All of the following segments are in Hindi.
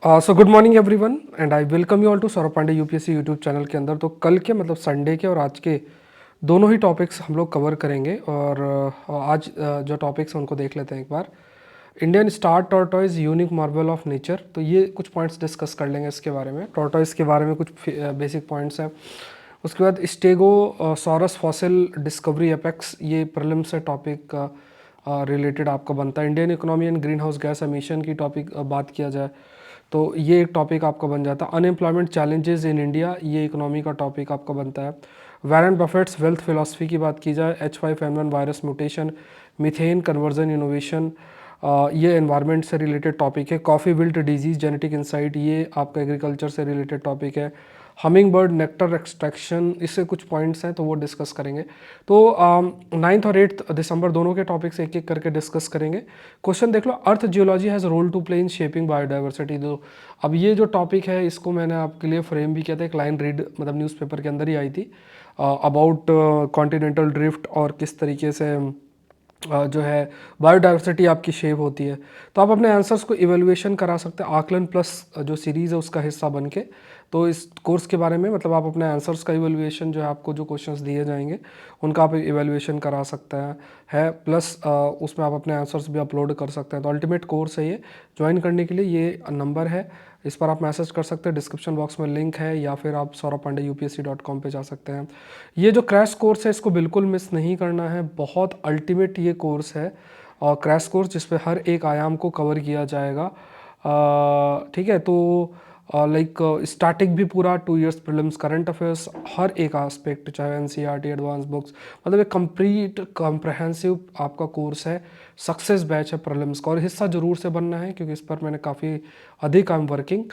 So good morning everyone and I welcome you all to Saurabh Pandey UPSC YouTube channel के अंदर। तो कल के मतलब संडे के और आज के दोनों ही टॉपिक्स हम लोग कवर करेंगे और आज जो टॉपिक्स हैं उनको देख लेते हैं एक बार। Indian star tortoise unique marvel of nature, तो ये कुछ पॉइंट्स डिस्कस कर लेंगे इसके बारे में। टॉर्टोइज के बारे में कुछ बेसिक पॉइंट्स हैं। उसके बाद stego sorus fossil discovery apex, ये प्रीलिम से टॉपिक रिलेटेड आपका बनता है। Indian economy and green house gas emission की टॉपिक बात किया जाए तो ये एक टॉपिक आपका बन जाता है। अनएम्प्लॉयमेंट चैलेंजेस इन इंडिया, ये इकोनॉमी का टॉपिक आपका बनता है। वैरेन बफेट्स वेल्थ फिलॉसफी की बात की जाए, H5N1 virus mutation, methane conversion innovation, ये एनवायरनमेंट से रिलेटेड टॉपिक है। Coffee wilt disease genetic insight, ये आपका एग्रीकल्चर से रिलेटेड टॉपिक है। हमिंग बर्ड नेक्टर एक्सट्रैक्शन, इससे कुछ पॉइंट्स हैं तो वो डिस्कस करेंगे। तो 9th और 8th दिसंबर दोनों के टॉपिक्स एक एक करके डिस्कस करेंगे। क्वेश्चन देख लो, earth geology has role to play in shaping biodiversity. तो अब ये जो टॉपिक है इसको मैंने आपके लिए फ्रेम भी किया था, एक लाइन रीड मतलब न्यूज़पेपर के अंदर ही आई थी अबाउट कॉन्टिनेंटल ड्रिफ्ट और किस तरीके से जो है बायोडाइवर्सिटी आपकी शेप होती है। तो आप अपने आंसर्स को इवेलुएशन करा सकते हैं आकलन प्लस जो सीरीज़ है उसका हिस्सा बन के। तो इस कोर्स के बारे में मतलब आप अपने आंसर्स का इवेलुएशन जो है, आपको जो क्वेश्चंस दिए जाएंगे उनका आप इवेलुएशन करा सकते हैं है प्लस उसमें आप अपने आंसर्स भी अपलोड कर सकते हैं। तो अल्टीमेट कोर्स है ये। ज्वाइन करने के लिए ये नंबर है, इस पर आप मैसेज कर सकते हैं, डिस्क्रिप्शन बॉक्स में लिंक है, या फिर आप saurabpandeyupsc.com पे जा सकते हैं। ये जो क्रैश कोर्स है इसको बिल्कुल मिस नहीं करना है, बहुत अल्टीमेट ये कोर्स है और क्रैश कोर्स जिस पे हर एक आयाम को कवर किया जाएगा। ठीक है, तो लाइक स्टैटिक भी पूरा 2 इयर्स प्रीलिम्स, करंट अफेयर्स, हर एक एस्पेक्ट, चाहे एनसीईआरटी एडवांस बुक्स, मतलब एक कंप्लीट कॉम्प्रहेंसिव आपका कोर्स है। सक्सेस बैच है प्रीलिम्स का और हिस्सा जरूर से बनना है क्योंकि इस पर मैंने काफ़ी अधिक आई एम वर्किंग।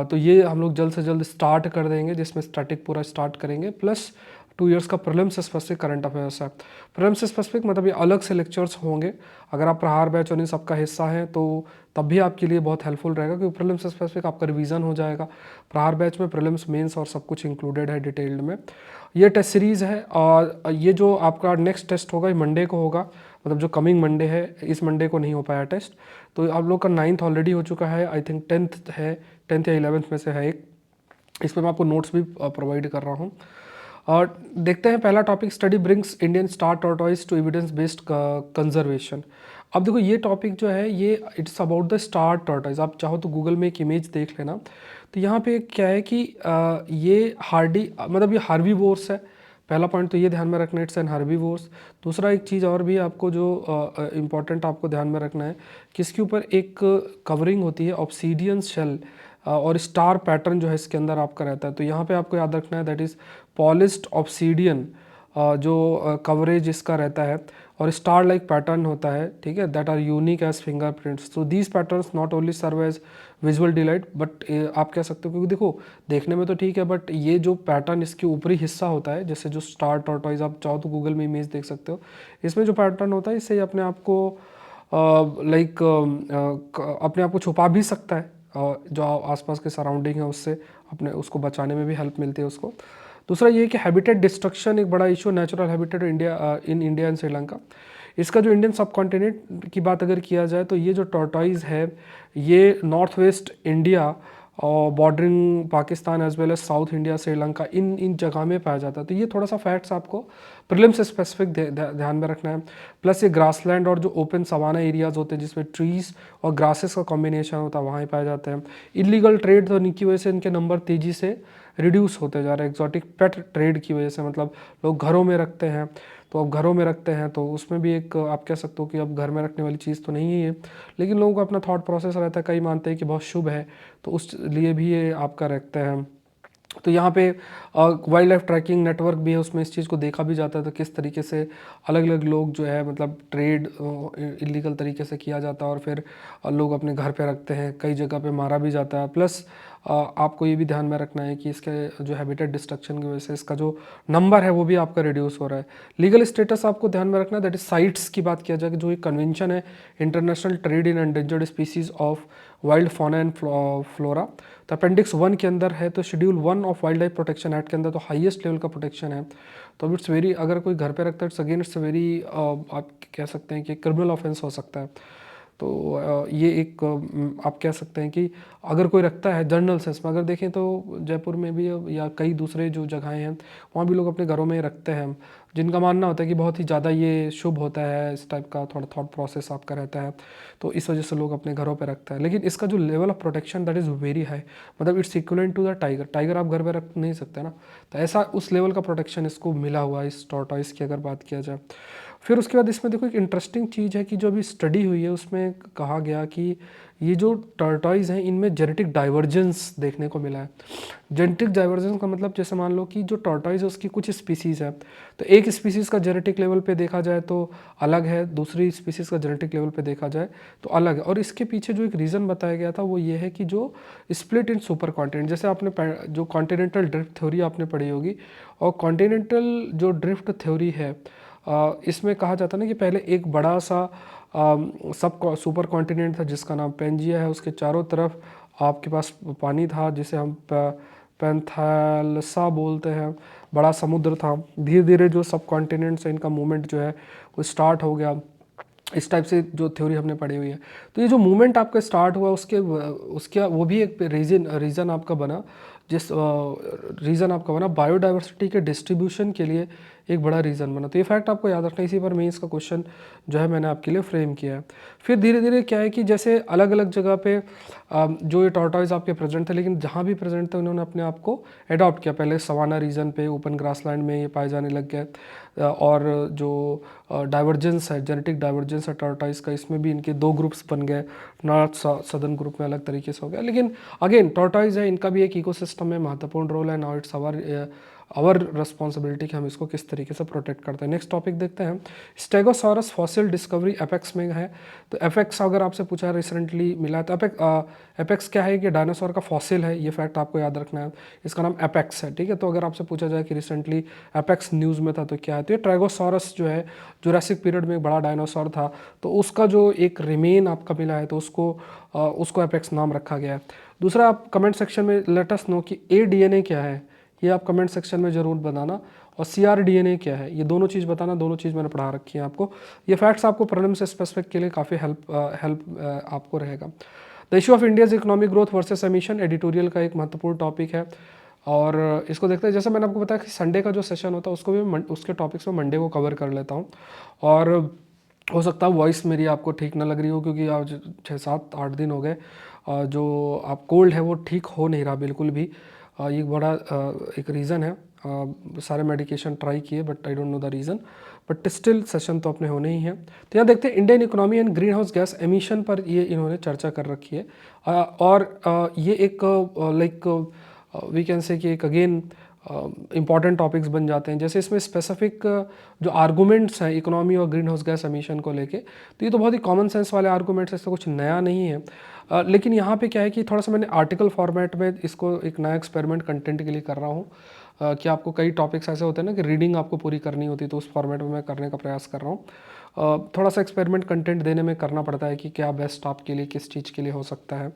तो ये हम लोग जल्द से जल्द स्टार्ट कर देंगे जिसमें स्टैटिक पूरा स्टार्ट करेंगे प्लस 2 इयर्स का प्रीलिम्स से स्पेसिफिक करंट अफेयर्स है। प्रीलिम्स से स्पेसिफिक मतलब ये अलग से लेक्चर्स होंगे। अगर आप प्रहार बैच और इन सबका हिस्सा हैं तो तब भी आपके लिए बहुत हेल्पफुल रहेगा क्योंकि प्रीलिम्स से स्पेसिफिक आपका रिवीजन हो जाएगा। प्रहार बैच में प्रीलिम्स मेंस और सब कुछ इंक्लूडेड है डिटेल्ड में। ये टेस्ट सीरीज़ है और ये जो आपका नेक्स्ट टेस्ट होगा ये मंडे को होगा, मतलब जो कमिंग मंडे है। इस मंडे को नहीं हो पाया टेस्ट, तो आप लोग का 9th ऑलरेडी हो चुका है, आई थिंक 10th है, 10th या 11th में से है एक। इस पर मैं आपको नोट्स भी प्रोवाइड कर रहा हूँ। और देखते हैं पहला topic, study brings Indian star tortoise to evidence based conservation. अब देखो ये टॉपिक जो है ये it's about the star tortoise. आप चाहो तो गूगल में एक इमेज देख लेना। तो यहाँ पे क्या है कि ये हार्डी मतलब ये हार्बीवोर्स है। पहला पॉइंट तो ये ध्यान में रखना, इट्स एन हार्बीवोर्स। दूसरा एक चीज़ और भी आपको जो इम्पॉर्टेंट आपको ध्यान में रखना है कि इसके ऊपर एक कवरिंग होती है ऑब्सीडियन शेल और स्टार पैटर्न जो है इसके अंदर आपका रहता है। तो यहाँ पे आपको याद रखना है दैट इज़ पॉलिश्ड ऑब्सीडियन जो कवरेज इसका रहता है और स्टार लाइक पैटर्न होता है, ठीक है, that are unique as fingerprints. So these patterns not only serve as visual delight but आप कह सकते हो क्योंकि देखो देखने में तो ठीक है बट ये जो पैटर्न इसके ऊपरी हिस्सा होता है, जैसे जो स्टार टॉर्टोइज आप चाहो तो गूगल में इमेज देख सकते हो, इसमें जो पैटर्न होता है इससे ये अपने आप को लाइक अपने आप को छुपा भी सकता है। जो आसपास के सराउंडिंग है उससे अपने उसको बचाने में भी हेल्प मिलती है उसको। दूसरा ये कि हैबिटेट डिस्ट्रक्शन एक बड़ा issue, natural habitat in India and Sri Lanka. इसका जो इंडियन सब कॉन्टिनेंट की बात अगर किया जाए तो ये जो टॉर्टोइज है ये नॉर्थ वेस्ट इंडिया और bordering Pakistan as well as south India Sri Lanka इन जगह में पाया जाता है। तो ये थोड़ा सा फैक्ट्स आपको प्रीलिम से स्पेसिफिक ध्यान में रखना है। प्लस ये ग्रासलैंड और जो ओपन सवाना एरियाज होते हैं जिसमें ट्रीज और ग्रासेस का कॉम्बिनेशन होता है वहाँ ही पाए जाते हैं। इलीगल ट्रेड तो इनकी वजह से इनके नंबर तेज़ी से रिड्यूस होते जा रहे हैं। एक्जॉटिक पेट ट्रेड की वजह से, मतलब लोग घरों में रखते हैं, तो अब घरों में रखते हैं तो उसमें भी एक आप कह सकते हो कि अब घर में रखने वाली चीज़ तो नहीं है ये, लेकिन लोगों का अपना थॉट प्रोसेस रहता है, कई मानते हैं कि बहुत शुभ है तो उस लिए भी ये आपका रखते हैं। तो यहाँ पे वाइल्ड लाइफ ट्रैकिंग नेटवर्क भी है, उसमें इस चीज़ को देखा भी जाता है तो किस तरीके से अलग अलग लोग जो है मतलब ट्रेड इलीगल तरीके से किया जाता है और फिर लोग अपने घर पे रखते हैं, कई जगह पे मारा भी जाता है। प्लस आपको ये भी ध्यान में रखना है कि इसके जो हैबिटेट डिस्ट्रक्शन की वजह से इसका जो नंबर है वो भी आपका रिड्यूस हो रहा है। लीगल स्टेटस आपको ध्यान में रखना है, दैट इज साइट्स की बात किया जाए जो एक कन्वेंशन है international trade in endangered species of wild fauna and flora. तो अपेंडिक्स 1 के अंदर है, तो schedule 1 of wild life protection act के अंदर तो हाईएस्ट लेवल का प्रोटेक्शन है। तो अब इट्स वेरी, अगर कोई घर पे रखता है इट्स अगेन इट्स वेरी आप कह सकते हैं कि क्रिमिनल ऑफेंस हो सकता है। तो ये एक आप कह सकते हैं कि अगर कोई रखता है जनरल सेंस में, अगर देखें तो जयपुर में भी या कई दूसरे जो जगहें हैं वहाँ भी लोग अपने घरों में रखते हैं, जिनका मानना होता है कि बहुत ही ज़्यादा ये शुभ होता है, इस टाइप का थोड़ा थॉट प्रोसेस आपका रहता है, तो इस वजह से लोग अपने घरों पे रखते हैं। लेकिन इसका जो level of protection that is very high, मतलब it's equivalent to the tiger. Tiger आप घर पे रख नहीं सकते ना, तो ऐसा उस लेवल का प्रोटेक्शन इसको मिला हुआ है इस टॉर्टॉइस की अगर बात किया जाए। फिर उसके बाद इसमें देखो एक इंटरेस्टिंग चीज़ है कि जो अभी स्टडी हुई है उसमें कहा गया कि ये जो टर्टॉइज हैं इनमें जेनेटिक डाइवर्जेंस देखने को मिला है। जेनेटिक डाइवर्जेंस का मतलब जैसे मान लो कि जो टर्टॉइज है उसकी कुछ स्पीसीज़ है, तो एक स्पीसीज़ का जेनेटिक लेवल पे देखा जाए तो अलग है, दूसरी स्पीसीज़ का जेनेटिक लेवल पे देखा जाए तो अलग है। और इसके पीछे जो एक रीज़न बताया गया था वो ये है कि जो स्प्लिट इन सुपर कॉन्टिनेंट, जैसे आपने जो कॉन्टिनेंटल ड्रिफ्ट थ्योरी आपने पढ़ी होगी, और कॉन्टिनेंटल जो ड्रिफ्ट थ्योरी है इसमें कहा जाता है ना कि पहले एक बड़ा सा सब सुपर कॉन्टिनेंट था जिसका नाम पेंजिया है, उसके चारों तरफ आपके पास पानी था जिसे हम पैंथैलसा बोलते हैं, बड़ा समुद्र था। धीरे धीरे जो सब कॉन्टिनेंट्स है इनका मूवमेंट जो है वो स्टार्ट हो गया, इस टाइप से जो थ्योरी हमने पढ़ी हुई है। तो ये जो मूवमेंट आपका स्टार्ट हुआ उसके वो भी एक रीज़न आपका बना, जिस रीज़न आपका बना बायोडाइवर्सिटी के डिस्ट्रीब्यूशन के लिए एक बड़ा रीज़न बना। तो ये फैक्ट आपको याद रखना, इसी पर मेंस का क्वेश्चन जो है मैंने आपके लिए फ्रेम किया है। फिर धीरे धीरे क्या है कि जैसे अलग अलग जगह पे जो ये टॉर्टॉइज आपके प्रेजेंट थे, लेकिन जहाँ भी प्रेजेंट थे उन्होंने अपने आप को एडॉप्ट किया। पहले सवाना रीजन पे ओपन ग्रासलैंड में ये पाए जाने लग गए, और जो डाइवर्जेंस है, जेनेटिक डाइवर्जेंस है टॉर्टॉइज का, इसमें भी इनके दो ग्रुप्स बन गए, नॉर्थ सदर्न ग्रुप में अलग तरीके से हो गया। लेकिन अगेन टॉर्टॉइज है, इनका भी एक इकोसिस्टम में महत्वपूर्ण रोल है। नाउ इट्स आवर रिस्पॉन्सिबिलिटी कि हम इसको किस तरीके से प्रोटेक्ट करते हैं। नेक्स्ट टॉपिक देखते हैं, स्टेगोसॉरस फॉसिल डिस्कवरी एपेक्स में है। तो एपेक्स अगर आपसे पूछा रिसेंटली मिला है, तो एपेक्स क्या है कि डायनासोर का फॉसिल है, ये फैक्ट आपको याद रखना है, इसका नाम एपेक्स है, ठीक है। तो अगर आपसे पूछा जाए कि रिसेंटली एपेक्स न्यूज़ में था तो क्या है, तो ये ट्राइगोसॉरस जो है जुरासिक पीरियड में एक बड़ा डायनासोर था, तो उसका जो एक रिमेन आपका मिला है तो उसको एपेक्स नाम रखा गया है। दूसरा, आप कमेंट सेक्शन में लेट अस नो कि ADNA क्या है, ये आप कमेंट सेक्शन में ज़रूर बताना, और CRDNA क्या है, ये दोनों चीज़ बताना। दोनों चीज़ मैंने पढ़ा रखी है आपको, ये फैक्ट्स आपको प्रीलिम्स से स्पेसिफिक के लिए काफ़ी हेल्प आपको रहेगा। The issue of India's economic growth versus emission editorial का एक महत्वपूर्ण टॉपिक है, और इसको देखते हैं। जैसे मैंने आपको बताया कि संडे का जो सेशन होता है उसको भी उसके टॉपिक्स में मंडे को कवर कर लेता हूँ, और हो सकता है वॉइस मेरी आपको ठीक ना लग रही हो, क्योंकि आज 6-7-8 दिन हो गए जो आप कोल्ड है वो ठीक हो नहीं रहा बिल्कुल भी। ये बड़ा एक रीज़न है, सारे मेडिकेशन ट्राई किए but I don't know the reason, but still session तो अपने होने ही हैं। तो यहाँ देखते हैं Indian economy and green house gas emission पर ये इन्होंने चर्चा कर रखी है, और ये एक लाइक वी कैन से कि एक अगेन इंपॉर्टेंट टॉपिक्स बन जाते हैं। जैसे इसमें स्पेसिफिक जो आर्गूमेंट्स हैं इकोनॉमी और ग्रीन हाउस गैस एमिशन को लेके, तो ये तो बहुत ही कॉमन सेंस वाले आर्गूमेंट्स, इससे कुछ नया नहीं है। लेकिन यहाँ पे क्या है कि थोड़ा सा मैंने आर्टिकल फॉर्मेट में इसको एक नया एक्सपेरिमेंट कंटेंट के लिए कर रहा हूँ, कि आपको कई टॉपिक्स ऐसे होते हैं ना कि रीडिंग आपको पूरी करनी होती है, तो उस फॉर्मेट में मैं करने का प्रयास कर रहा हूँ। थोड़ा सा एक्सपेरिमेंट कंटेंट देने में करना पड़ता है कि क्या बेस्ट आपके लिए किस चीज़ के लिए हो सकता है।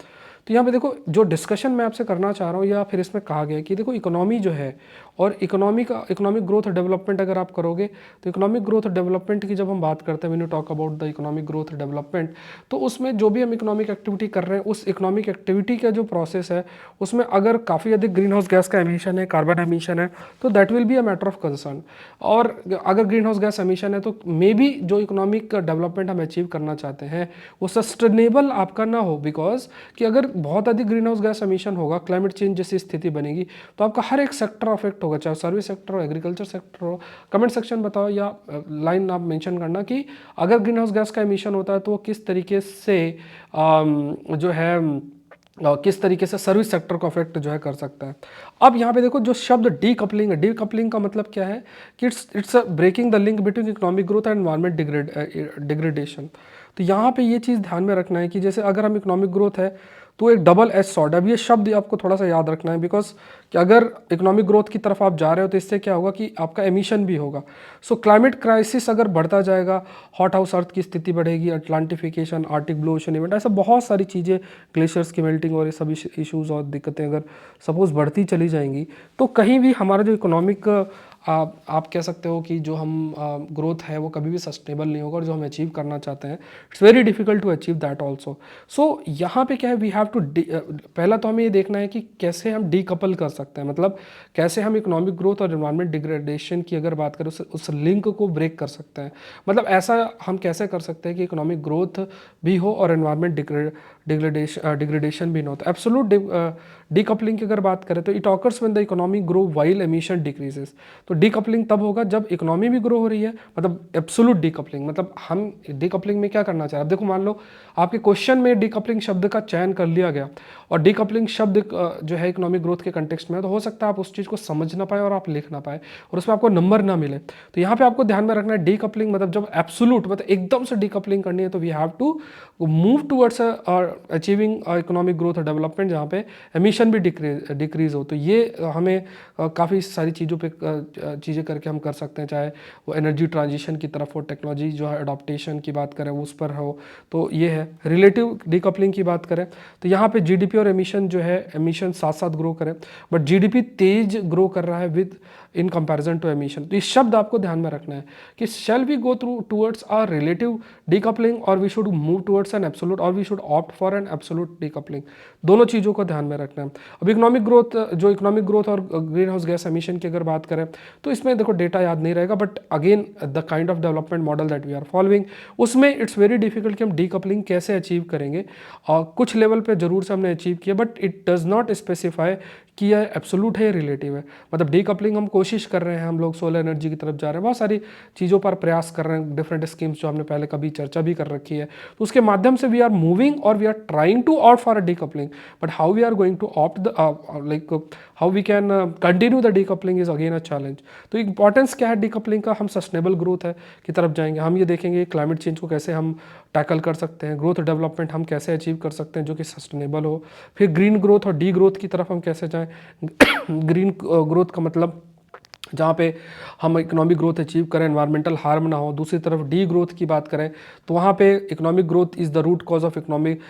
तो यहाँ पे देखो जो डिस्कशन मैं आपसे करना चाह रहा हूँ, या फिर इसमें कहा गया कि देखो इकोनॉमी जो है और इकोनॉमिक ग्रोथ और डेवलपमेंट अगर आप करोगे, तो इकोनॉमिक ग्रोथ और डेवलपमेंट की जब हम बात करते हैं, when you talk about the economic growth और डेवलपमेंट, तो उसमें जो भी हम इकोनॉमिक एक्टिविटी कर रहे हैं उस इकोनॉमिक एक्टिविटी का जो प्रोसेस है उसमें अगर काफ़ी अधिक ग्रीन हाउस गैस का एमिशन है, कार्बन एमिशन है, तो that will be a matter of concern. और अगर ग्रीन हाउस गैस एमिशन है तो मे बी जो इकोनॉमिक डेवलपमेंट हम अचीव करना चाहते हैं वो सस्टेनेबल आपका ना हो, बिकॉज कि अगर बहुत अधिक ग्रीन हाउस गैस एमिशन होगा, क्लाइमेट चेंज जैसी स्थिति बनेगी, तो आपका हर एक सेक्टर अफेक्ट होगा, चाहे सर्विस सेक्टर हो, एग्रीकल्चर सेक्टर हो। कमेंट सेक्शन बताओ या लाइन आप मेंशन करना कि अगर ग्रीन हाउस गैस का एमिशन होता है तो वो किस तरीके से जो है किस तरीके से सर्विस सेक्टर को अफेक्ट जो है कर सकता है। अब यहाँ पे देखो जो शब्द डीकपलिंग है, डीकपलिंग का मतलब क्या है कि it's breaking the link between economic growth and environment degradation. तो यहाँ पे ये चीज़ ध्यान में रखना है कि जैसे अगर हम इकोनॉमिक ग्रोथ है तो एक डबल एज सॉर्ड। अब ये शब्द आपको थोड़ा सा याद रखना है, बिकॉज कि अगर इकोनॉमिक ग्रोथ की तरफ आप जा रहे हो तो इससे क्या होगा कि आपका एमिशन भी होगा। सो क्लाइमेट क्राइसिस अगर बढ़ता जाएगा, हॉट हाउस अर्थ की स्थिति बढ़ेगी, अटलांटिफिकेशन, आर्टिक ब्लू ओशन इवेंट, ऐसा बहुत सारी चीज़ें, ग्लेशियर्स की मेल्टिंग और ये सभी इश्यूज़ और दिक्कतें अगर सपोज बढ़ती चली जाएंगी, तो कहीं भी हमारा जो इकोनॉमिक आप कह सकते हो कि जो हम ग्रोथ है वो कभी भी सस्टेनेबल नहीं होगा, और जो हम अचीव करना चाहते हैं it's very difficult to achieve that also. So यहाँ पे क्या है, वी हैव टू पहला तो हमें ये देखना है कि कैसे हम डीकपल कर सकते हैं, मतलब कैसे हम इकोनॉमिक ग्रोथ और एनवायरमेंट डिग्रेडेशन की अगर बात करें उस लिंक को ब्रेक कर सकते हैं। मतलब ऐसा हम कैसे कर सकते हैं कि इकोनॉमिक ग्रोथ भी हो और एनवायरमेंट डिग्रेडेशन भी ना हो। तो एब्सोल्यूट डीकपलिंग की अगर बात करें तो it occurs when the economy grow while emission decreases. तो डीकपलिंग तब होगा जब इकोनॉमी भी ग्रो हो रही है, मतलब एब्सोल्यूट डीकपलिंग। मतलब हम डीकपलिंग में क्या करना चाह रहे हैं, अब देखो मान लो आपके क्वेश्चन में डीकपलिंग शब्द का चयन कर लिया गया और डीकपलिंग शब्द जो है इकोनॉमिक ग्रोथ के कंटेक्स्ट में है, तो हो सकता है आप उस चीज़ को समझ ना पाए और आप लिख ना पाए और उसमें आपको नंबर ना मिले। तो यहाँ पे आपको ध्यान में रखना है डीकपलिंग मतलब जब एब्सोल्यूट मतलब एकदम से डीकपलिंग करनी है तो we have to move towards achieving economic growth और डेवलपमेंट जहाँ पे एमिशन भी डिक्रीज हो। तो ये हमें काफ़ी सारी चीज़ों पे चीज़ें करके हम कर सकते हैं, चाहे वो एनर्जी ट्रांजिशन की तरफ हो, टेक्नोलॉजी जो है अडॉप्टेशन की बात करें उस पर हो। तो ये है रिलेटिव डीकपलिंग की बात करें तो यहाँ पे जीडीपी और एमिशन जो है, एमिशन साथ साथ ग्रो करें बट जीडीपी तेज ग्रो कर रहा है within comparison to emission. तो इस शब्द आपको ध्यान में रखना है कि shall we go through towards a relative decoupling और we should move towards an absolute और we should opt for an absolute decoupling. दोनों चीज़ों को ध्यान में रखना है। अब इकोनॉमिक ग्रोथ, जो इकोनॉमिक ग्रोथ और ग्रीन हाउस गैस एमिशन की अगर बात करें तो इसमें देखो डेटा याद नहीं रहेगा, but again the kind of development model that we are following उसमें इट्स वेरी डिफिकल्ट कि हम डीकपलिंग कैसे अचीव करेंगे। और कुछ लेवल पे जरूर से हमने अचीव किया but it does not specify कि यह एब्सोल्यूट है या रिलेटिव है। मतलब डीकपलिंग हम कोशिश कर रहे हैं, हम लोग सोलर एनर्जी की तरफ जा रहे हैं, बहुत सारी चीज़ों पर प्रयास कर रहे हैं, डिफरेंट स्कीम्स जो हमने पहले कभी चर्चा भी कर रखी है, तो उसके माध्यम से वी आर मूविंग और we are trying to opt for a decoupling. But how we are going to opt the like how we can continue the decoupling is again a challenge. तो इंपॉर्टेंस क्या है डीकपलिंग का, हम सस्टेनेबल ग्रोथ है की तरफ जाएंगे, हम ये देखेंगे क्लाइमेट चेंज को कैसे हम टैकल कर सकते हैं, ग्रोथ डेवलपमेंट हम कैसे अचीव कर सकते हैं जो कि सस्टेनेबल हो, फिर ग्रीन ग्रोथ और डी ग्रोथ की तरफ हम कैसे जाएं। ग्रीन ग्रोथ का मतलब जहाँ पे हम इकोनॉमिक ग्रोथ अचीव करें, एनवायरमेंटल हार्म ना हो। दूसरी तरफ डी ग्रोथ की बात करें तो वहाँ पे economic growth is the root cause of economic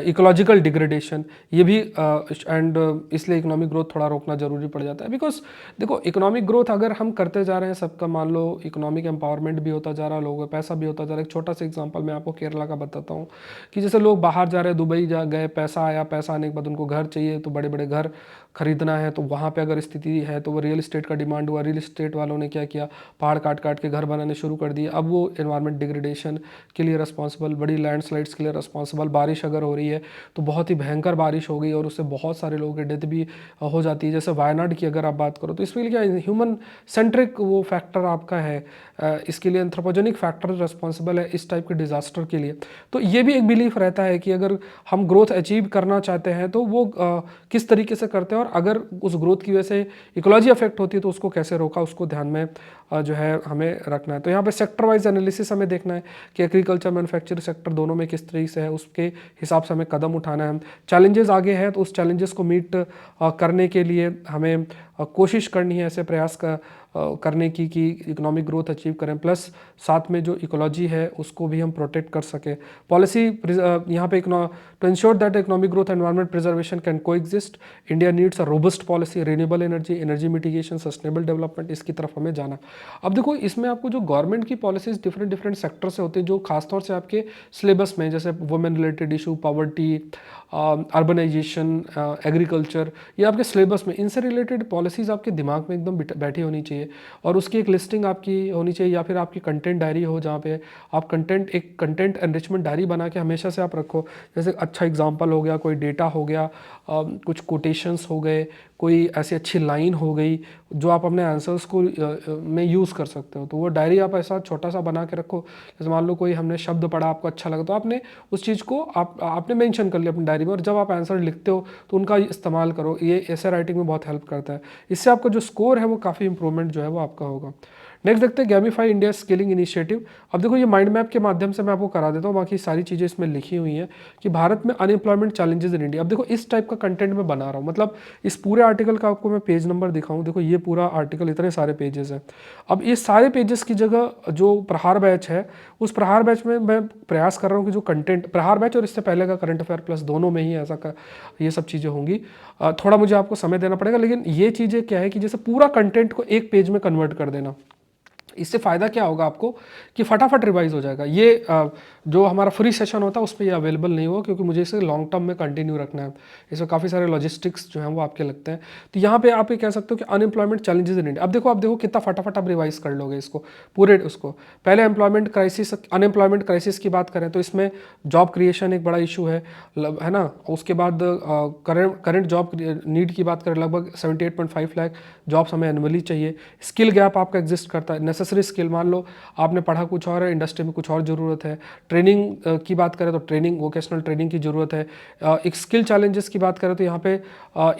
ecological degradation, ये भी एंड इसलिए इकोनॉमिक ग्रोथ थोड़ा रोकना जरूरी पड़ जाता है। बिकॉज देखो इकोनॉमिक ग्रोथ अगर हम करते जा रहे हैं सबका, मान लो इकोनॉमिक एम्पावरमेंट भी होता जा रहा है, लोगों का पैसा भी होता जा रहा है। एक छोटा सा एग्जांपल मैं आपको केरला का बताता हूँ कि जैसे लोग बाहर जा रहे हैं, दुबई जा गए, पैसा आया, पैसा आने के बाद उनको घर चाहिए, तो बड़े बड़े घर खरीदना है, तो वहाँ पे अगर स्थिति है तो वो रियल इस्टेट का डिमांड हुआ, रियल इस्टेट वालों ने क्या किया, पहाड़ काट काट के घर बनाने शुरू कर दिए। अब वो एनवायरनमेंट डिग्रेडेशन के लिए रिस्पॉन्सिबल, बड़ी लैंडस्लाइड्स के लिए रिस्पॉन्सिबल। बारिश अगर हो रही है तो बहुत ही भयंकर बारिश हो गई और उससे बहुत सारे लोगों की डेथ भी हो जाती है, जैसे वायनाड की अगर आप बात करो। तो इसमें क्या ह्यूमन सेंट्रिक वो फैक्टर आपका है, इसके लिए एंथ्रोपोजेनिक फैक्टर रिस्पॉन्सिबल है इस टाइप के डिजास्टर के लिए। तो ये भी एक बिलीफ रहता है कि अगर हम ग्रोथ अचीव करना चाहते हैं तो वो किस तरीके से करते हैं, और अगर उस ग्रोथ की वजह से इकोलॉजी अफेक्ट होती है तो उसको कैसे रोका, उसको ध्यान में जो है हमें रखना है। तो यहाँ पे सेक्टर वाइज एनालिसिस हमें देखना है कि एग्रीकल्चर मैन्युफैक्चरिंग सेक्टर दोनों में किस तरीके से है, उसके हिसाब से हमें कदम उठाना है। चैलेंजेस आगे हैं तो उस चैलेंजेस को मीट करने के लिए हमें कोशिश करनी है, ऐसे प्रयास करने की कि इकोनॉमिक ग्रोथ अचीव करें, प्लस साथ में जो इकोलॉजी है उसको भी हम प्रोटेक्ट कर सकें। पॉलिसी यहाँ पे to ensure that economic growth environment preservation can coexist, India needs a robust policy, renewable energy, energy mitigation, sustainable development, इसकी तरफ हमें जाना। अब देखो इसमें आपको जो गवर्नमेंट की पॉलिसीज डिफरेंट डिफरेंट सेक्टर से होती है, जो खासतौर से आपके सिलेबस में, जैसे women related issue, poverty, urbanisation, agriculture, ये आपके सिलेबस में, इनसे रिलेटेड पॉलिसीज़ आपके दिमाग में एकदम बैठी होनी चाहिए और उसकी एक लिस्टिंग आपकी होनी चाहिए, या फिर आपकी कंटेंट डायरी हो जहाँ पे आप एक कंटेंट एनरिचमेंट डायरी बना के हमेशा से आप रखो। जैसे अच्छा एग्जांपल हो गया, कोई डेटा हो गया, कुछ कोटेशंस हो गए, कोई ऐसी अच्छी लाइन हो गई जो आप अपने आंसर्स को में यूज़ कर सकते हो। तो वो डायरी आप ऐसा छोटा सा बना के रखो। जैसे मान लो कोई हमने शब्द पढ़ा, आपको अच्छा लगा, तो आपने उस चीज़ को आपने मेंशन कर लिया अपनी डायरी में, और जब आप आंसर लिखते हो तो उनका इस्तेमाल करो। ये ऐसे राइटिंग में बहुत हेल्प करता है। इससे आपका जो स्कोर है वो काफ़ी इंप्रूवमेंट जो है वो आपका होगा। नेक्स्ट देखते हैं गैमिफाई इंडिया स्किलिंग इनिशिएटिव। अब देखो ये माइंड मैप के माध्यम से मैं आपको करा देता हूँ, बाकी सारी चीज़ें इसमें लिखी हुई हैं कि भारत में अनएम्प्लॉयमेंट चैलेंजेस इन इंडिया। अब देखो इस टाइप का कंटेंट मैं बना रहा हूँ, मतलब इस पूरे आर्टिकल का आपको मैं पेज नंबर दिखाऊँ, देखो ये पूरा आर्टिकल इतने सारे पेजेस हैं। अब ये सारे पेजेस की जगह जो प्रहार बैच है, उस प्रहार बैच में मैं प्रयास कर रहा हूँ कि जो कंटेंट प्रहार बैच और इससे पहले का करंट अफेयर प्लस दोनों में ही ये सब चीज़ें होंगी। थोड़ा मुझे आपको समय देना पड़ेगा, लेकिन ये चीज़ें क्या है कि जैसे पूरा कंटेंट को एक पेज में कन्वर्ट कर देना, इससे फ़ायदा क्या होगा आपको कि फटाफट रिवाइज हो जाएगा। ये जो हमारा फ्री सेशन होता है उस पर ये अवेलेबल नहीं होगा, क्योंकि मुझे इसे लॉन्ग टर्म में कंटिन्यू रखना है। इसमें काफ़ी सारे लॉजिस्टिक्स जो हैं वो आपके लगते हैं। तो यहाँ पे आप ये कह सकते हो कि अनएम्प्लॉयमेंट चैलेंजेस इन इंडिया। अब देखो कितना फटाफट आप रिवाइज कर लोगे इसको पूरे उसको। पहले एम्प्लॉयमेंट क्राइसिस, अनएम्प्लॉयमेंट क्राइसिस की बात करें तो इसमें जॉब क्रिएशन एक बड़ा इशू है ना। उसके बाद करंट जॉब नीड की बात करें, लगभग 78.5 लाख जॉब्स हमें एनुअली चाहिए। स्किल गैप आपका एग्जिस्ट करता है, नेसेसरी स्किल, मान लो आपने पढ़ा कुछ और है, इंडस्ट्री में कुछ और ज़रूरत है। ट्रेनिंग की बात करें तो ट्रेनिंग, वोकेशनल ट्रेनिंग की ज़रूरत है। एक स्किल चैलेंजेस की बात करें तो यहाँ पे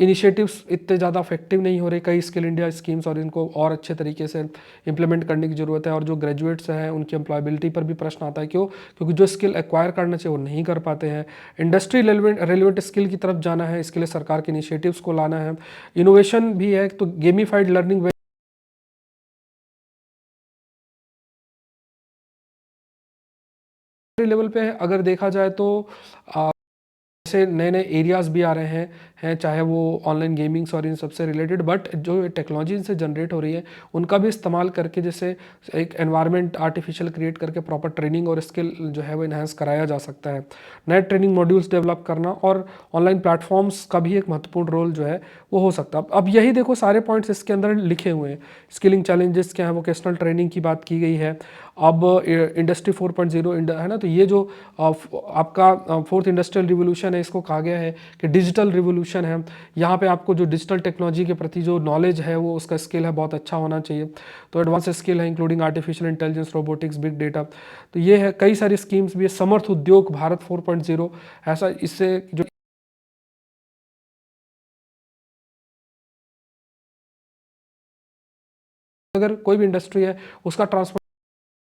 इनिशिएटिव्स इतने ज़्यादा इफेक्टिव नहीं हो रहे, कई स्किल इंडिया स्कीम्स, और इनको और अच्छे तरीके से इंप्लीमेंट करने की ज़रूरत है। और जो ग्रेजुएट्स हैं उनकी एम्प्लॉयबिलिटी पर भी प्रश्न आता है। क्यों? क्योंकि जो स्किल एक्वायर करना चाहिए वो नहीं कर पाते हैं। इंडस्ट्री रेलिवेंट स्किल की तरफ जाना है, इसके लिए सरकार के इनिशिएटिव्स को लाना है। इनोवेशन भी है, तो गेमिफाइड लर्निंग लेवल पे है। अगर देखा जाए तो जैसे नए नए एरियाज़ भी आ रहे हैं, चाहे वो ऑनलाइन गेमिंग्स और इन सबसे रिलेटेड, बट जो टेक्नोलॉजी इनसे जनरेट हो रही है उनका भी इस्तेमाल करके, जैसे एक एनवायरनमेंट आर्टिफिशियल क्रिएट करके प्रॉपर ट्रेनिंग और स्किल जो है वो इन्हांस कराया जा सकता है। नए ट्रेनिंग मॉड्यूल्स डेवलप करना और ऑनलाइन प्लेटफॉर्म्स का भी एक महत्वपूर्ण रोल जो है वो हो सकता है। अब यही देखो सारे पॉइंट्स इसके अंदर लिखे हुए हैं। स्किलिंग चैलेंजेस क्या है, वोकेशनल ट्रेनिंग की बात की गई है। अब इंडस्ट्री 4.0 है ना, तो ये जो आपका फोर्थ इंडस्ट्रियल रिवोल्यूशन है, इसको कहा गया है कि डिजिटल रिवोल्यूशन है। यहाँ पे आपको जो डिजिटल टेक्नोलॉजी के प्रति जो नॉलेज है, वो उसका स्किल है बहुत अच्छा होना चाहिए। तो एडवांस स्किल है including artificial intelligence, robotics, big data. तो ये है, कई सारी स्कीम्स भी है। समर्थ उद्योग भारत 4.0, ऐसा इससे जो अगर कोई भी इंडस्ट्री है उसका ट्रांसफर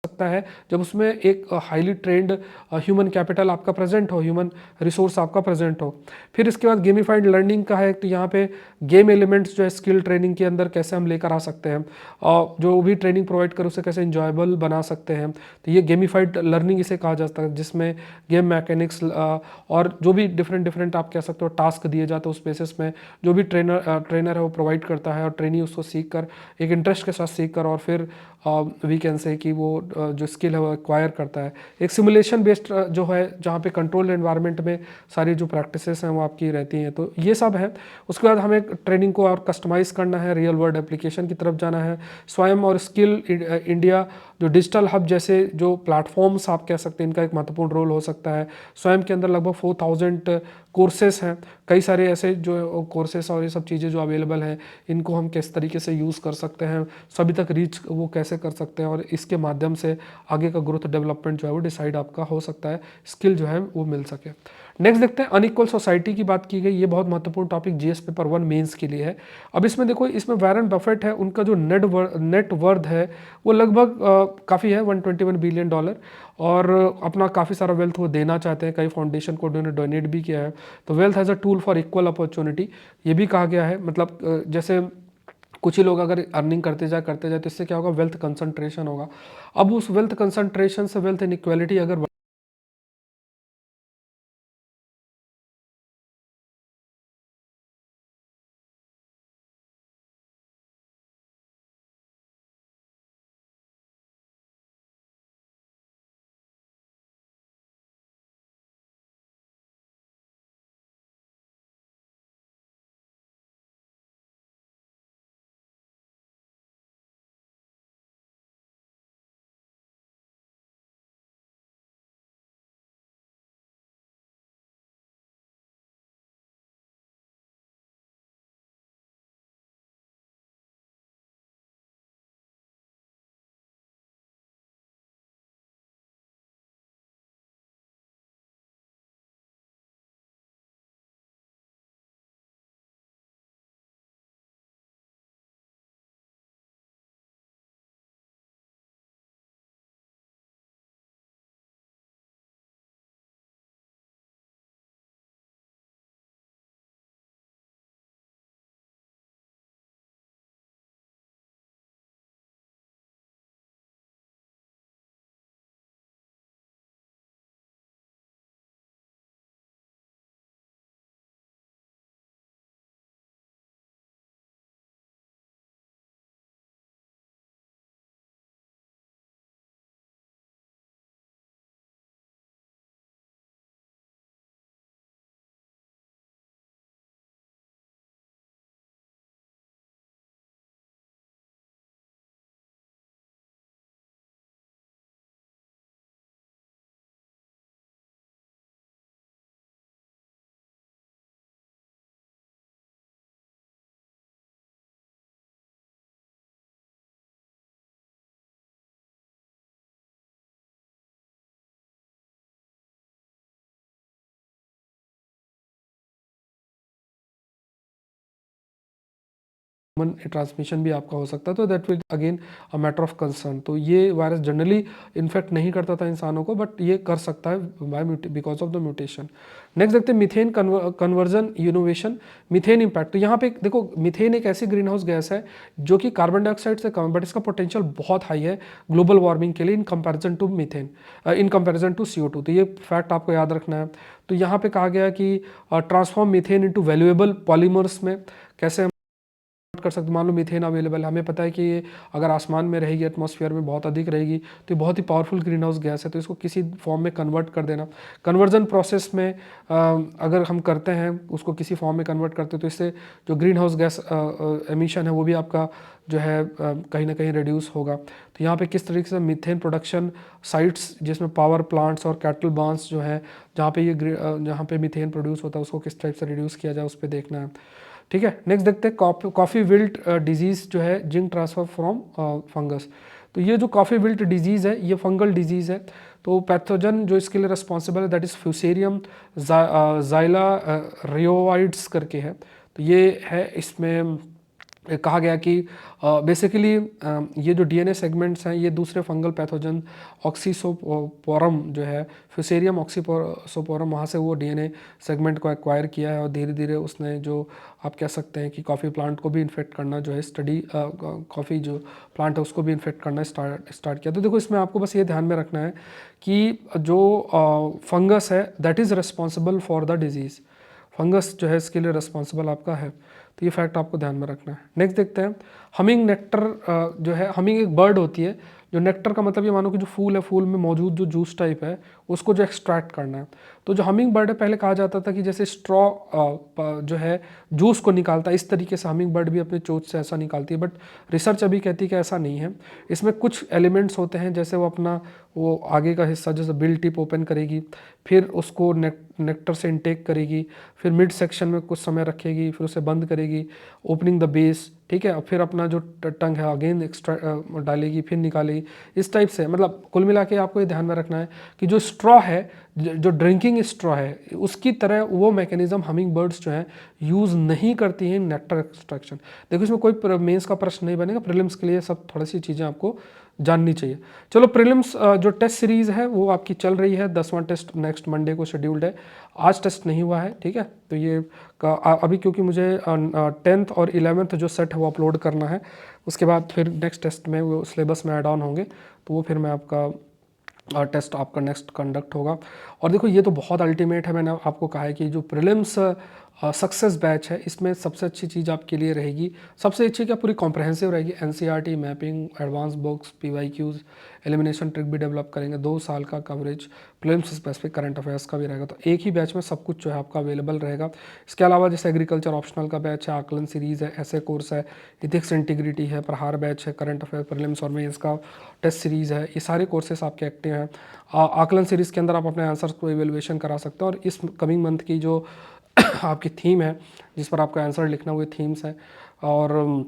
सकता है जब उसमें एक हाईली ट्रेंड ह्यूमन कैपिटल आपका प्रेजेंट हो, ह्यूमन रिसोर्स आपका प्रेजेंट हो। फिर इसके बाद गेमिफाइड लर्निंग का है, तो यहाँ पे गेम एलिमेंट्स जो है स्किल ट्रेनिंग के अंदर कैसे हम लेकर आ सकते हैं, और जो भी ट्रेनिंग प्रोवाइड कर उसे कैसे इंजॉयबल बना सकते हैं। तो ये गेमिफाइड लर्निंग इसे कहा जाता है, जिसमें गेम मैकेनिक्स और जो भी डिफरेंट डिफरेंट आप कह सकते हो टास्क दिए जाते हैं, उस बेसिस में जो भी ट्रेनर है वो प्रोवाइड करता है, और ट्रेनी उसको सीख कर, एक इंटरेस्ट के साथ सीख कर, और फिर वी कैन से कि वो जो स्किल है वो एक्वायर करता है। एक सिमुलेशन बेस्ड जो है, जहाँ पे कंट्रोल्ड एनवायरनमेंट में सारी जो प्रैक्टिसेस हैं वो आपकी रहती हैं। तो ये सब है। उसके बाद हमें ट्रेनिंग को और कस्टमाइज़ करना है, रियल वर्ल्ड एप्लीकेशन की तरफ जाना है। स्वयं और स्किल इंडिया जो डिजिटल हब जैसे जो प्लेटफॉर्म्स आप कह सकते हैं, इनका एक महत्वपूर्ण रोल हो सकता है। स्वयं के अंदर लगभग 4000 कोर्सेस हैं, कई सारे ऐसे जो कोर्सेस और ये सब चीज़ें जो अवेलेबल हैं, इनको हम किस तरीके से यूज़ कर सकते हैं, सभी तक रीच वो कैसे कर सकते हैं, और इसके माध्यम से आगे का ग्रोथ डेवलपमेंट जो है वो डिसाइड आपका हो सकता है, स्किल जो है वो मिल सके। नेक्स्ट देखते हैं, अनइक्वल सोसाइटी की बात की गई। ये बहुत महत्वपूर्ण टॉपिक जीएस पेपर 1 मेंस के लिए है। अब इसमें देखो, इसमें वॉरेन बफेट है, उनका जो नेट वर्थ है वो लगभग काफ़ी है, $121 बिलियन, और अपना काफ़ी सारा वेल्थ वो देना चाहते हैं। कई फाउंडेशन को उन्होंने डोनेट भी किया है। तो wealth as a tool for equal opportunity, ये भी कहा गया है। मतलब जैसे कुछ ही लोग अगर अर्निंग करते जाए तो इससे क्या होगा, वेल्थ कंसंट्रेशन होगा। अब उस वेल्थ कंसंट्रेशन से वेल्थ इनइक्वालिटी अगर ट्रांसमिशन भी आपका हो सकता है, तो that will again a matter of concern. तो ये वायरस जनरली इन्फेक्ट नहीं करता था इंसानों को, बट ये कर सकता है by because of the mutation. Next देखते हैं methane conversion innovation, methane impact. तो यहाँ पे देखो, मीथेन एक ऐसी ग्रीन हाउस गैस है जो कि कार्बन डाइऑक्साइड से कम, बट इसका पोटेंशियल बहुत हाई है ग्लोबल वार्मिंग के लिए in comparison to methane, in comparison to CO2। तो ये फैक्ट आपको याद रखना है। तो यहाँ पे कहा गया कि transform methane into valuable polymers में कैसे कर सकते। मान लो मीथेन अवेलेबल है, हमें पता है कि ये अगर आसमान में रहेगी, एटमॉस्फेयर में बहुत अधिक रहेगी, तो ये बहुत ही पावरफुल ग्रीन हाउस गैस है। तो इसको किसी फॉर्म में कन्वर्ट कर देना, कन्वर्जन प्रोसेस में अगर हम करते हैं, उसको किसी फॉर्म में कन्वर्ट करते हैं, तो इससे जो ग्रीन हाउस गैस एमिशन है वो भी आपका जो है कहीं ना कहीं रिड्यूस होगा। तो यहाँ पे किस तरीके से मीथेन प्रोडक्शन साइट्स, जिसमें पावर प्लांट्स और कैटल बांस जो है, जहाँ पे जहाँ पे मीथेन प्रोड्यूस होता है, उसको किस टाइप से रिड्यूस किया जाए, उस पर देखना है। ठीक है, नेक्स्ट देखते हैं कॉफ़ी विल्ट डिजीज़ जो है, जिंक ट्रांसफर फ्रॉम फंगस। तो ये जो कॉफ़ी विल्ट डिजीज़ है, ये फंगल डिजीज़ है। तो पैथोजन जो इसके लिए रिस्पॉन्सिबल है, दैट इज़ फ्यूसेरियम जाइला रियोवाइड्स करके है। तो ये है, इसमें कहा गया कि बेसिकली ये जो DNA सेगमेंट्स हैं, ये दूसरे फंगल पैथोजन ऑक्सीसोपोरम जो है, फ्यूसेरियम ऑक्सीसोपोरम, वहाँ से वो DNA सेगमेंट को एक्वायर किया है, और धीरे धीरे उसने जो आप कह सकते हैं कि कॉफ़ी प्लांट को भी इन्फेक्ट करना जो है, कॉफ़ी जो प्लांट है उसको भी इन्फेक्ट करना स्टार्ट किया। तो देखो, इसमें आपको बस ये ध्यान में रखना है कि जो फंगस है that is responsible for the disease, fungus जो है इसके लिए रिस्पॉन्सिबल आपका है। तो ये फैक्ट आपको ध्यान में रखना है। नेक्स्ट देखते हैं हमिंग नेक्टर। जो है, हमिंग एक बर्ड होती है जो नेक्टर का मतलब ये मानो कि जो फूल है, फूल में मौजूद जो जूस टाइप है उसको जो एक्सट्रैक्ट करना है। तो जो हमिंग बर्ड है, पहले कहा जाता था कि जैसे स्ट्रॉ जो है जूस को निकालता है, इस तरीके से हमिंग बर्ड भी अपने चोंच से ऐसा निकालती है, बट रिसर्च अभी कहती है कि ऐसा नहीं है। इसमें कुछ एलिमेंट्स होते हैं, जैसे वो आगे का हिस्सा जैसे बिल टिप ओपन करेगी, फिर उसको नेक्टर से इनटेक करेगी, फिर मिड सेक्शन में कुछ समय रखेगी, फिर उसे बंद करेगी, ओपनिंग द बेस, ठीक है, फिर अपना जो टंग है अगेन एक्स्ट्रा डालेगी, फिर निकालेगी, इस टाइप से। मतलब कुल मिला के आपको ये ध्यान में रखना है कि जो स्ट्रॉ है, जो ड्रिंकिंग स्ट्रॉ है, उसकी तरह वो मैकेनिज्म हमिंग बर्ड्स जो हैं यूज़ नहीं करती हैं नेक्टर एक्सट्रैक्शन। देखो, इसमें कोई मेंस का प्रश्न नहीं बनेगा, प्रीलिम्स के लिए सब थोड़ी सी चीज़ें आपको जाननी चाहिए। चलो, प्रीलिम्स जो टेस्ट सीरीज़ है वो आपकी चल रही है, 10वां टेस्ट नेक्स्ट मंडे को शेड्यूल्ड है। आज टेस्ट नहीं हुआ है, ठीक है। तो ये अभी क्योंकि मुझे 10th और 11th जो सेट है वो अपलोड करना है, उसके बाद फिर नेक्स्ट टेस्ट में वो सिलेबस में ऐड ऑन होंगे, तो वो फिर मैं आपका टेस्ट आपका नेक्स्ट कंडक्ट होगा। और देखो, ये तो बहुत अल्टीमेट है, मैंने आपको कहा है कि जो प्रीलिम्स सक्सेस बैच है, इसमें सबसे अच्छी चीज़ आपके लिए रहेगी, सबसे अच्छी क्या, पूरी कॉम्प्रहेंसिव रहेगी। NCERT mapping, advance books, PYQs, elimination trick भी डेवलप करेंगे, 2 साल का coverage, prelims specific current affairs का भी रहेगा। तो एक ही बैच में सब कुछ जो है आपका अवेलेबल रहेगा। इसके अलावा जैसे एग्रीकल्चर ऑप्शनल का बैच है, आकलन सीरीज़ है, ऐसे कोर्स है, इथिक्स इंटीग्रिटी है, प्रहार बैच है, करंट अफेयर प्रीलिम्स और मेंस का टेस्ट सीरीज़ है, ये सारे कोर्सेस आपके एक्टिव हैं। आकलन सीरीज़ के अंदर आप अपने आंसर्स को इवेलुएशन करा सकते हैं, और इस कमिंग मंथ की जो आपकी थीम है जिस पर आपका आंसर लिखना, हुए थीम्स हैं। और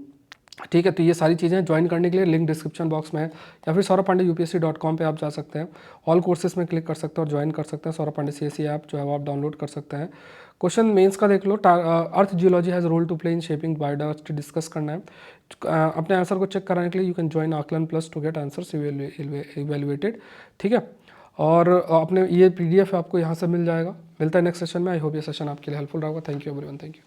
ठीक है, तो ये सारी चीज़ें ज्वाइन करने के लिए लिंक डिस्क्रिप्शन बॉक्स में है, या फिर saurabh.pandey.upsc.com पे आप जा सकते हैं, ऑल कोर्सेज में क्लिक कर सकते हैं और ज्वाइन कर सकते हैं। सौरभ पांडे CSE ऐप जो है वो आप डाउनलोड कर सकते हैं। क्वेश्चन मेंस का देख लो, earth geology has role to play in shaping biodiversity discuss करना है। अपने आंसर को चेक कराने के लिए you can join Aakalan plus to get answers evaluated, ठीक है। और अपने ये PDF आपको यहाँ से मिल जाएगा। मिलता है नेक्स्ट सेशन में। आई होप ये सेशन आपके लिए हेल्पफुल रहेगा। Thank you everyone, thank you.